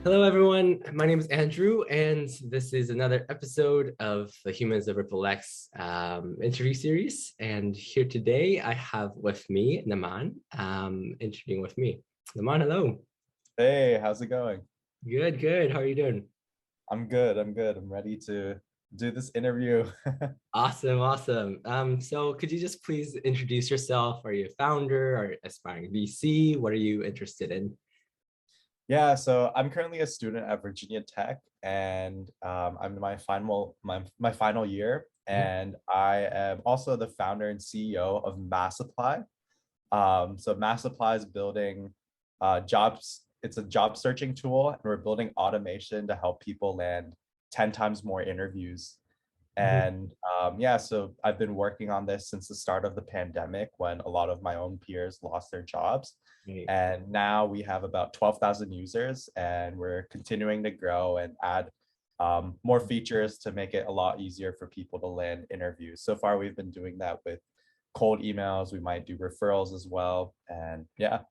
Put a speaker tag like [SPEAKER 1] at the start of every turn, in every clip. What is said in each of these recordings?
[SPEAKER 1] Hello, everyone. My name is Andrew, and this is another episode of the Humans of RippleX interview series. And here today, I have with me Naman interviewing with me. Naman, hello.
[SPEAKER 2] Hey, how's it going?
[SPEAKER 1] Good, good. How are you doing?
[SPEAKER 2] I'm good. I'm good. I'm ready to do this interview.
[SPEAKER 1] Awesome, awesome. So could you just please introduce yourself? Are you a founder or aspiring VC? What are you interested in?
[SPEAKER 2] Yeah, so I'm currently a student at Virginia Tech, and I'm in my final year,
[SPEAKER 1] Mhm.
[SPEAKER 2] and I am also the founder and CEO of Mass Apply. So Mass Apply is building jobs. It's a job searching tool, and we're building automation to help people land 10 times more interviews.
[SPEAKER 1] Mhm.
[SPEAKER 2] And yeah, so I've been working on this since the start of the pandemic when a lot of my own peers lost their jobs.
[SPEAKER 1] Great.
[SPEAKER 2] And now we have about 12,000 users, and we're continuing to grow and add more features to make it a lot easier for people to land interviews. So far, we've been doing that with cold emails. We might do referrals as well. And yeah.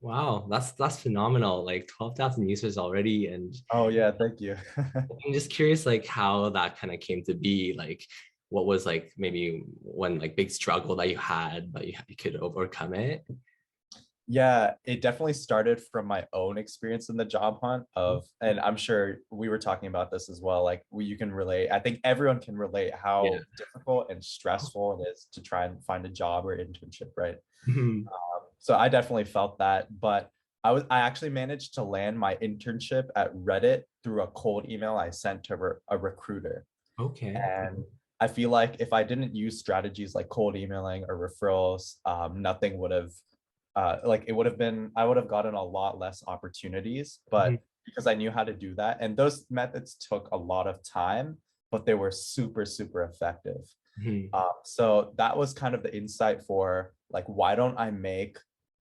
[SPEAKER 1] Wow, that's phenomenal. Like 12,000 users already, and
[SPEAKER 2] Oh, yeah, thank you.
[SPEAKER 1] I'm just curious, like how that kind of came to be. Like, what was like maybe one like big struggle that you had, but you could overcome it?
[SPEAKER 2] Yeah, it definitely started from my own experience in the job hunt and I'm sure we were talking about this as well. Like you can relate. I think everyone can relate
[SPEAKER 1] Yeah.
[SPEAKER 2] how difficult and stressful it is to try and find a job or internship, right?
[SPEAKER 1] Mhm.
[SPEAKER 2] So I definitely felt that, but I actually managed to land my internship at Reddit through a cold email I sent to a recruiter.
[SPEAKER 1] Okay.
[SPEAKER 2] And I feel like if I didn't use strategies like cold emailing or referrals, nothing would have like it would have been, I would have gotten a lot less opportunities,
[SPEAKER 1] Mhm.
[SPEAKER 2] but because I knew how to do that, and those methods took a lot of time, but they were super, super effective.
[SPEAKER 1] Mhm.
[SPEAKER 2] So that was kind of the insight for like, why don't I make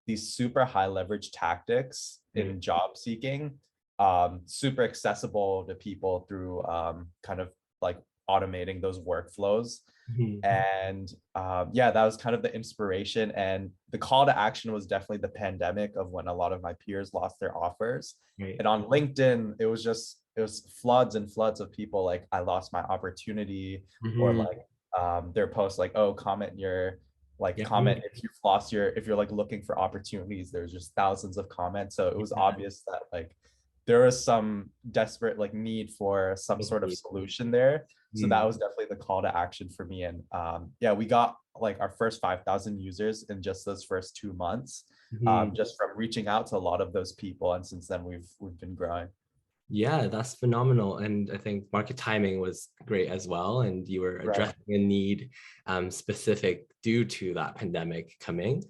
[SPEAKER 2] these super high leverage tactics
[SPEAKER 1] Right.
[SPEAKER 2] in job seeking super accessible to people through kind of like automating those workflows.
[SPEAKER 1] Mhm.
[SPEAKER 2] And yeah, that was kind of the inspiration. And the call to action was definitely the pandemic of when a lot of my peers lost their offers.
[SPEAKER 1] Right.
[SPEAKER 2] And on LinkedIn, it was floods and floods of people like, I lost my opportunity, or
[SPEAKER 1] Mhm.
[SPEAKER 2] like their posts like, oh,
[SPEAKER 1] Yeah.
[SPEAKER 2] comment if you've lost your, if you're like looking for opportunities. There's just thousands of comments. So it was
[SPEAKER 1] Yeah.
[SPEAKER 2] obvious that like there was some desperate like need for some sort of solution there. So that
[SPEAKER 1] Mhm.
[SPEAKER 2] was definitely the call to action for me. And yeah, we got like our first 5,000 users in just those first 2 months,
[SPEAKER 1] Mhm.
[SPEAKER 2] just from reaching out to a lot of those people. And since then we've been growing.
[SPEAKER 1] Yeah, that's phenomenal. And I think market timing was great as well. And you were
[SPEAKER 2] Right,
[SPEAKER 1] addressing a need specific due to that pandemic coming.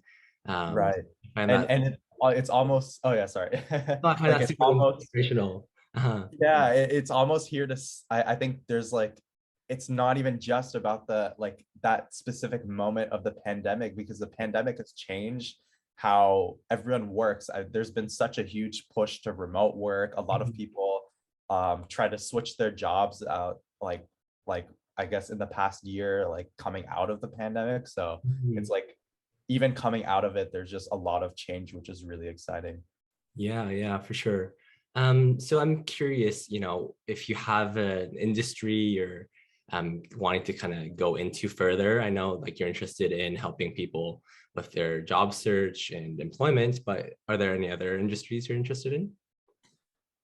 [SPEAKER 2] right.
[SPEAKER 1] I find
[SPEAKER 2] And
[SPEAKER 1] that
[SPEAKER 2] it's almost, oh yeah, sorry.
[SPEAKER 1] I find
[SPEAKER 2] Like
[SPEAKER 1] that
[SPEAKER 2] it's
[SPEAKER 1] super
[SPEAKER 2] almost,
[SPEAKER 1] inspirational. Uh-huh.
[SPEAKER 2] yeah, it's almost here to I think there's like, it's not even just about the like that specific moment of the pandemic, because the pandemic has changed how everyone works. There's been such a huge push to remote work. A lot of
[SPEAKER 1] Mhm.
[SPEAKER 2] people try to switch their jobs out, like I guess in the past year, like coming out of the pandemic. So it's
[SPEAKER 1] Mhm.
[SPEAKER 2] like even coming out of it, there's just a lot of change, which is really exciting.
[SPEAKER 1] Yeah, yeah, for sure. So I'm curious, if you have an industry or wanting to kind of go into further. I know like you're interested in helping people with their job search and employment, but are there any other industries you're interested in?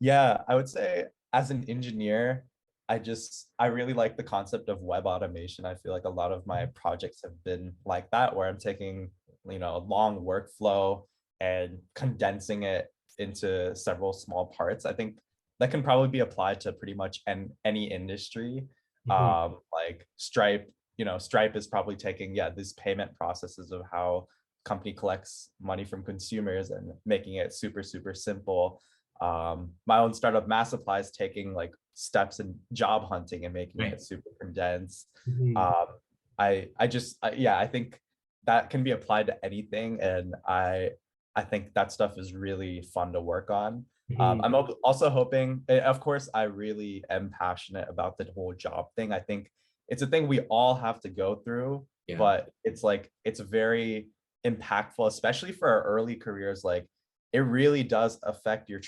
[SPEAKER 2] Yeah, I would say as an engineer, I really like the concept of web automation. I feel like a lot of my projects have been like that, where I'm taking, a long workflow and condensing it into several small parts. I think that can probably be applied to pretty much any industry.
[SPEAKER 1] Mhm.
[SPEAKER 2] Like Stripe, Stripe is probably taking, yeah, these payment processes of how company collects money from consumers and making it super, super simple. My own startup Mass Supply is taking like steps in job hunting and making
[SPEAKER 1] Right.
[SPEAKER 2] it super condensed.
[SPEAKER 1] Mhm.
[SPEAKER 2] um, yeah, I think that can be applied to anything, and I think that stuff is really fun to work on.
[SPEAKER 1] Mhm.
[SPEAKER 2] Also hoping, of course, I really am passionate about the whole job thing. I think it's a thing we all have to go through,
[SPEAKER 1] Yeah.
[SPEAKER 2] but it's like it's very impactful, especially for our early careers. Like it really does affect your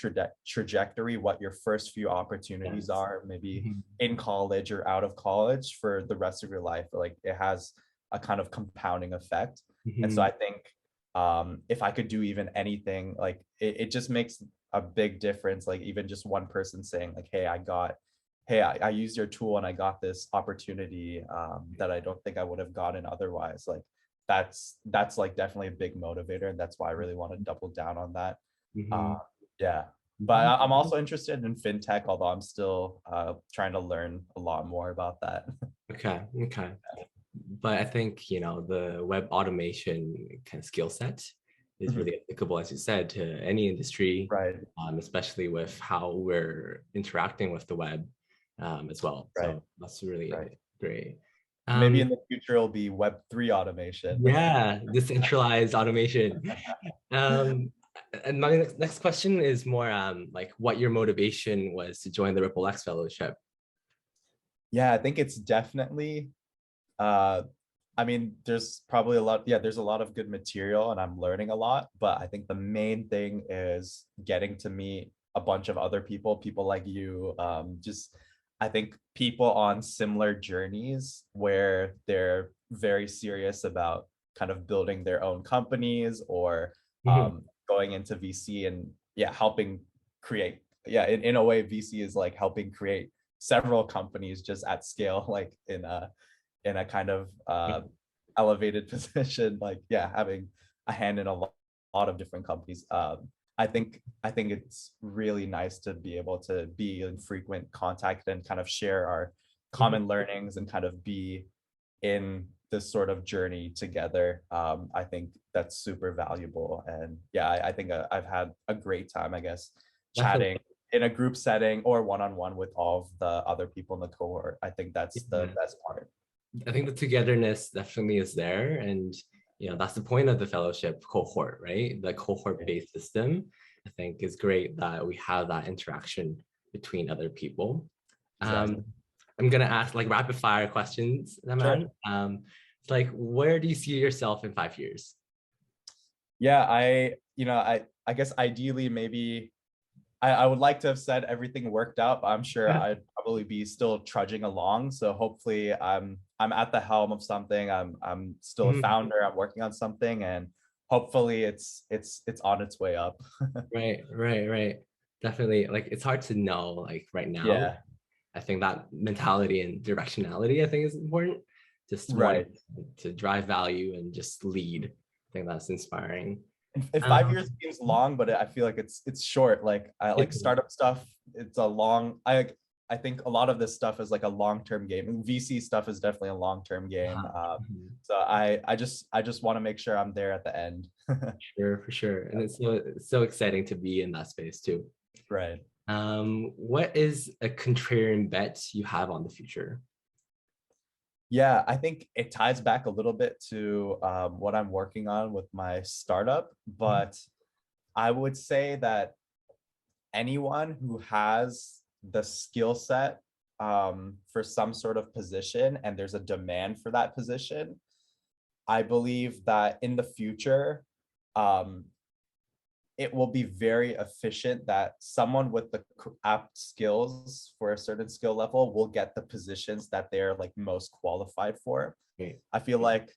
[SPEAKER 2] trajectory, what your first few opportunities
[SPEAKER 1] Yes.
[SPEAKER 2] are, maybe
[SPEAKER 1] Mhm.
[SPEAKER 2] in college or out of college for the rest of your life. Like it has a kind of compounding effect. And so
[SPEAKER 1] Mhm.
[SPEAKER 2] I think if I could do even anything, like it just makes a big difference. Like even just one person saying like, hey, I used your tool and I got this opportunity that I don't think I would have gotten otherwise. Like that's like definitely a big motivator, and that's why I really want to double down on that. uh
[SPEAKER 1] Mhm.
[SPEAKER 2] yeah, but
[SPEAKER 1] Mhm.
[SPEAKER 2] I'm also interested in fintech, although I'm still trying to learn a lot more about that.
[SPEAKER 1] Okay. Okay. But I think, the web automation kind of skill set is
[SPEAKER 2] Mhm.
[SPEAKER 1] really applicable, as you said, to any industry,
[SPEAKER 2] Right,
[SPEAKER 1] especially with how we're interacting with the web as well.
[SPEAKER 2] right,
[SPEAKER 1] So that's really
[SPEAKER 2] right.
[SPEAKER 1] great.
[SPEAKER 2] Maybe
[SPEAKER 1] Um,
[SPEAKER 2] in the future it'll be Web3 automation.
[SPEAKER 1] yeah, decentralized automation. Um, and my next question is more like what your motivation was to join the RippleX Fellowship.
[SPEAKER 2] Yeah, I think it's definitely uh I mean, there's probably a lot, yeah, there's a lot of good material and I'm learning a lot, but I think the main thing is getting to meet a bunch of other people, people like you, just I think people on similar journeys where they're very serious about kind of building their own companies or
[SPEAKER 1] Mhm.
[SPEAKER 2] going into VC and yeah, helping create, yeah, in a way, VC is like helping create several companies just at scale, like in a kind of elevated position, like yeah, having a hand in a lot of different companies. I think it's really nice to be able to be in frequent contact and kind of share our
[SPEAKER 1] Mhm.
[SPEAKER 2] common learnings and kind of be in this sort of journey together. I think that's super valuable, and yeah, I think I've had a great time, I guess, chatting
[SPEAKER 1] Definitely.
[SPEAKER 2] in a group setting or one-on-one with all of the other people in the cohort. I think that's the
[SPEAKER 1] Yeah.
[SPEAKER 2] best part.
[SPEAKER 1] I think the togetherness definitely is there. And, that's the point of the fellowship cohort, right? The cohort-based system, I think is great that we have that interaction between other people.
[SPEAKER 2] Exactly.
[SPEAKER 1] Um, I'm gonna ask like rapid fire questions, Naman.
[SPEAKER 2] Sure.
[SPEAKER 1] It's like, where do you see yourself in 5 years?
[SPEAKER 2] Yeah, I guess ideally maybe I would like to have said everything worked out, but I'm sure I'd probably be still trudging along. So hopefully I'm at the helm of something. I'm still a
[SPEAKER 1] Mhm.
[SPEAKER 2] founder. I'm working on something, and hopefully it's on its way up.
[SPEAKER 1] Right, right, right. Definitely. Like it's hard to know like right now.
[SPEAKER 2] Yeah,
[SPEAKER 1] I think that mentality and directionality, I think is important. Just wanting
[SPEAKER 2] right.
[SPEAKER 1] to drive value and just lead. I think that's inspiring.
[SPEAKER 2] And 5 years seems long, but I feel like it's short. Like I like
[SPEAKER 1] It-
[SPEAKER 2] startup stuff. It's a long. I think a lot of this stuff is like a long-term game. And VC stuff is definitely a long-term game.
[SPEAKER 1] Mhm.
[SPEAKER 2] So I just want to make sure I'm there at the end.
[SPEAKER 1] Sure, for sure. And it's so exciting to be in that space too.
[SPEAKER 2] Right.
[SPEAKER 1] What is a contrarian bet you have on the future?
[SPEAKER 2] Yeah, I think it ties back a little bit to what I'm working on with my startup,
[SPEAKER 1] Mhm.
[SPEAKER 2] but I would say that anyone who has the skill set for some sort of position and there's a demand for that position, I believe that in the future, um, it will be very efficient that someone with the apt skills for a certain skill level will get the positions that they're like most qualified for.
[SPEAKER 1] Great.
[SPEAKER 2] I feel like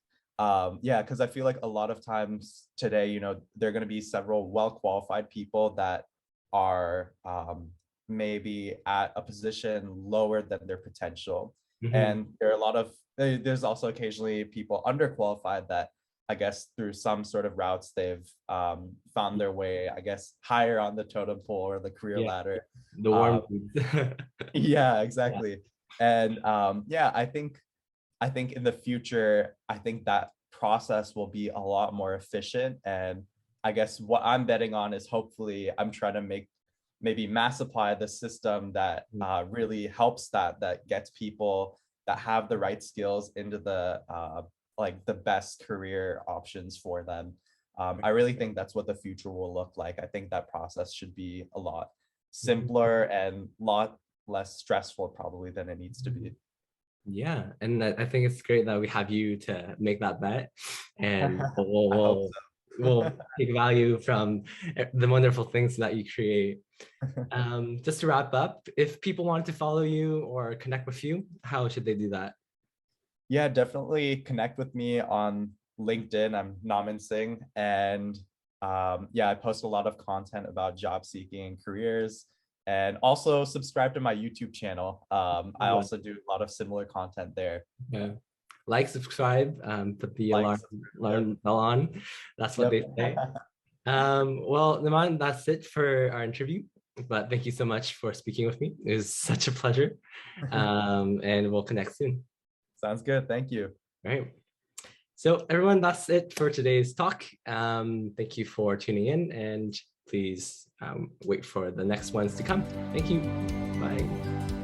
[SPEAKER 2] yeah, because I feel like a lot of times today, there are going to be several well qualified people that are maybe at a position lower than their potential,
[SPEAKER 1] Mhm.
[SPEAKER 2] and there are a lot of there's also occasionally people underqualified that I guess through some sort of routes they've found their way, I guess, higher on the totem pole or the career
[SPEAKER 1] Yeah,
[SPEAKER 2] ladder.
[SPEAKER 1] the warm
[SPEAKER 2] Um,
[SPEAKER 1] leads.
[SPEAKER 2] yeah,
[SPEAKER 1] Yeah.
[SPEAKER 2] exactly. And yeah, I think in the future, I think that process will be a lot more efficient. And I guess what I'm betting on is hopefully I'm trying to maybe massify the system that really helps that gets people that have the right skills into the like the best career options for them. I really think that's what the future will look like. I think that process should be a lot
[SPEAKER 1] Mhm.
[SPEAKER 2] simpler and a lot less stressful probably than it needs to be.
[SPEAKER 1] Yeah, and I think it's great that we have you to make that bet, and we'll,
[SPEAKER 2] I hope
[SPEAKER 1] we'll
[SPEAKER 2] so.
[SPEAKER 1] will take value from the wonderful things that you create. Just to wrap up, if people wanted to follow you or connect with you, how should they do that?
[SPEAKER 2] Yeah, definitely connect with me on LinkedIn. I'm Naman Singh. And yeah, I post a lot of content about job seeking and careers. And also subscribe to my YouTube channel. I also do a lot of similar content there.
[SPEAKER 1] Yeah. Like, subscribe, put the
[SPEAKER 2] Like,
[SPEAKER 1] alarm bell on. That's what
[SPEAKER 2] yep.
[SPEAKER 1] they say. Well, Naman, that's it for our interview. But thank you so much for speaking with me. It was such a pleasure. And we'll connect soon.
[SPEAKER 2] Sounds good. Thank you.
[SPEAKER 1] All right. So everyone, that's it for today's talk. Thank you for tuning in, and please wait for the next ones to come. Thank you. Bye.